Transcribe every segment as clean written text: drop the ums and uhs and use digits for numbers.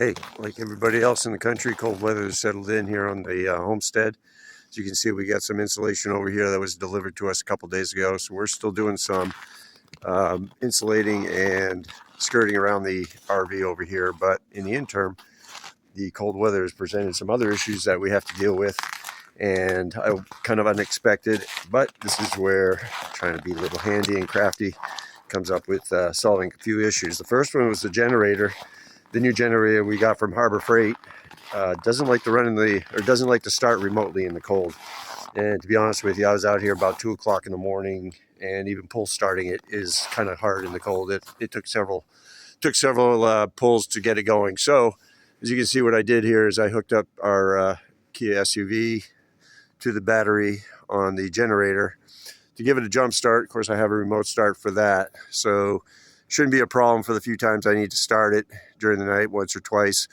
Hey, like everybody else in the country, cold weather has settled in here on the homestead. As you can see, we got some insulation over here that was delivered to us a couple days ago. So we're still doing some insulating and skirting around the RV over here. But in the interim, the cold weather has presented some other issues that we have to deal with. And kind of unexpected, but this is where trying to be a little handy and crafty comes up with solving a few issues. The first one was the generator. The new generator we got from Harbor Freight doesn't like to run doesn't like to start remotely in the cold. And to be honest with you, I was out here about 2 o'clock in the morning, and even pull starting it is kind of hard in the cold. It took several pulls to get it going. So as you can see, what I did here is I hooked up our Kia SUV to the battery on the generator to give it a jump start. Of course, I have a remote start for that, so shouldn't be a problem for the few times I need to start it during the night, once or twice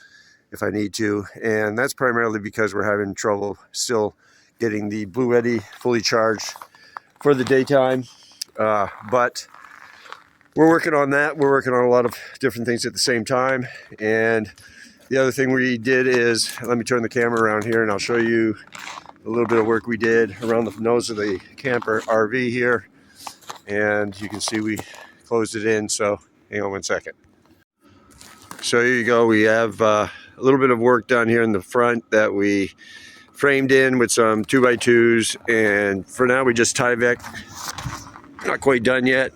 if I need to. And that's primarily because we're having trouble still getting the Blue Eddy fully charged for the daytime. But we're working on that. We're working on a lot of different things at the same time. And the other thing we did is, let me turn the camera around here and I'll show you a little bit of work we did around the nose of the camper RV here. And you can see we closed it in, so hang on 1 second. So here you go. We have a little bit of work done here in the front that we framed in with some 2x2s, and for now we just Tyvek. Not quite done yet.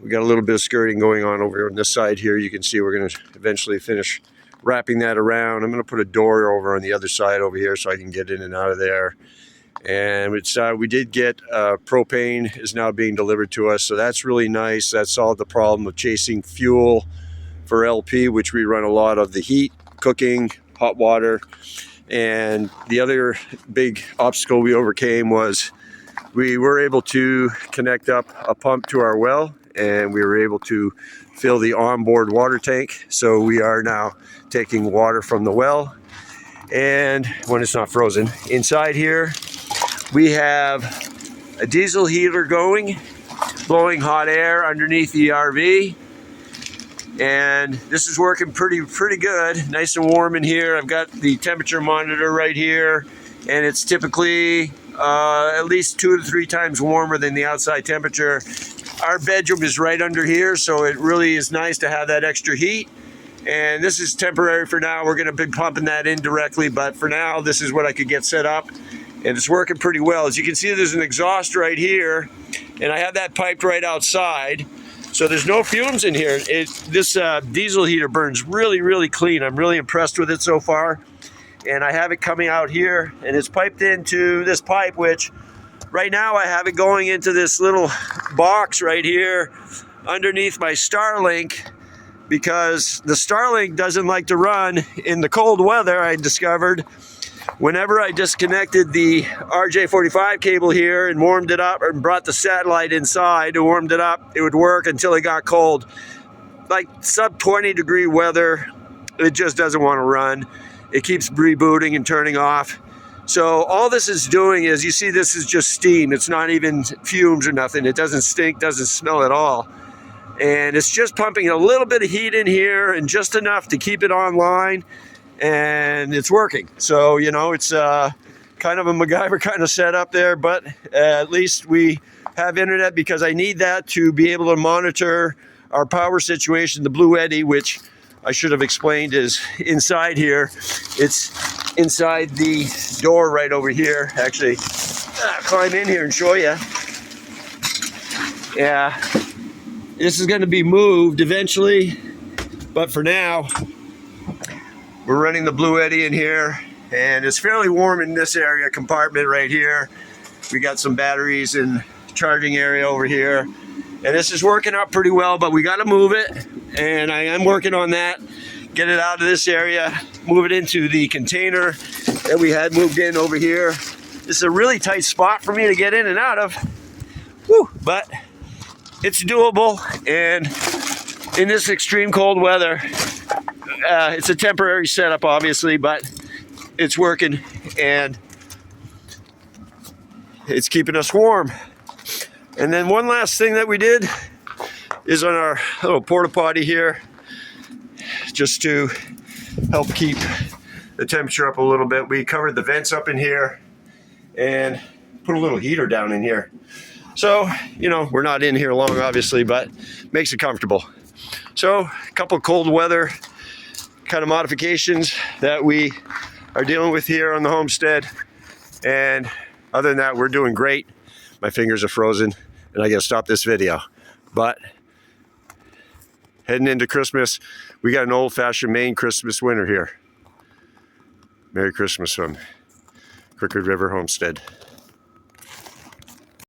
We got a little bit of skirting going on over on this side here. You can see we're going to eventually finish wrapping that around. I'm going to put a door over on the other side over here so I can get in and out of there. And we did get propane is now being delivered to us, so that's really nice. That solved the problem of chasing fuel for LP, which we run a lot of the heat, cooking, hot water. And the other big obstacle we overcame was we were able to connect up a pump to our well, and we were able to fill the onboard water tank. So we are now taking water from the well, and when it's not frozen. Inside here, we have a diesel heater going, blowing hot air underneath the RV. And this is working pretty good. Nice and warm in here. I've got the temperature monitor right here, and it's typically at least 2 to 3 times warmer than the outside temperature. Our bedroom is right under here, so it really is nice to have that extra heat. And this is temporary for now. We're going to be pumping that in directly, but for now, this is what I could get set up. And it's working pretty well. As you can see, there's an exhaust right here, and I have that piped right outside. So there's no fumes in here. This diesel heater burns really clean. I'm really impressed with it so far. And I have it coming out here, and it's piped into this pipe, which right now I have it going into this little box right here underneath my Starlink, because the Starlink doesn't like to run in the cold weather. I discovered whenever I disconnected the RJ45 cable here and warmed it up and brought the satellite inside and warmed it up, it would work until it got cold. Like sub 20 degree weather, it just doesn't want to run. It keeps rebooting and turning off. So all this is doing is, you see, this is just steam. It's not even fumes or nothing. It doesn't stink, doesn't smell at all. And it's just pumping a little bit of heat in here and just enough to keep it online. And it's working. So, you know, it's kind of a MacGyver kind of setup there, but at least we have internet, because I need that to be able to monitor our power situation. The Blue Eddy, which I should have explained, is inside here. It's inside the door right over here. Actually, climb in here and show you. Yeah, this is going to be moved eventually, but for now, we're running the Blue Eddy in here, and it's fairly warm in this area compartment right here. We got some batteries and charging area over here, and this is working out pretty well, but we got to move it, and I am working on that. Get it out of this area, move it into the container that we had moved in over here. This is a really tight spot for me to get in and out of. Whew, but it's doable, and in this extreme cold weather, it's a temporary setup, obviously, but it's working, and it's keeping us warm. And then one last thing that we did is on our little porta potty here, just to help keep the temperature up a little bit. We covered the vents up in here and put a little heater down in here. So, you know, we're not in here long, obviously, but makes it comfortable. So, a couple cold weather kind of modifications that we are dealing with here on the homestead. And other than that, we're doing great. My fingers are frozen and I gotta stop this video. But heading into Christmas, we got an old-fashioned Maine Christmas winter here. Merry Christmas from Crooked River Homestead.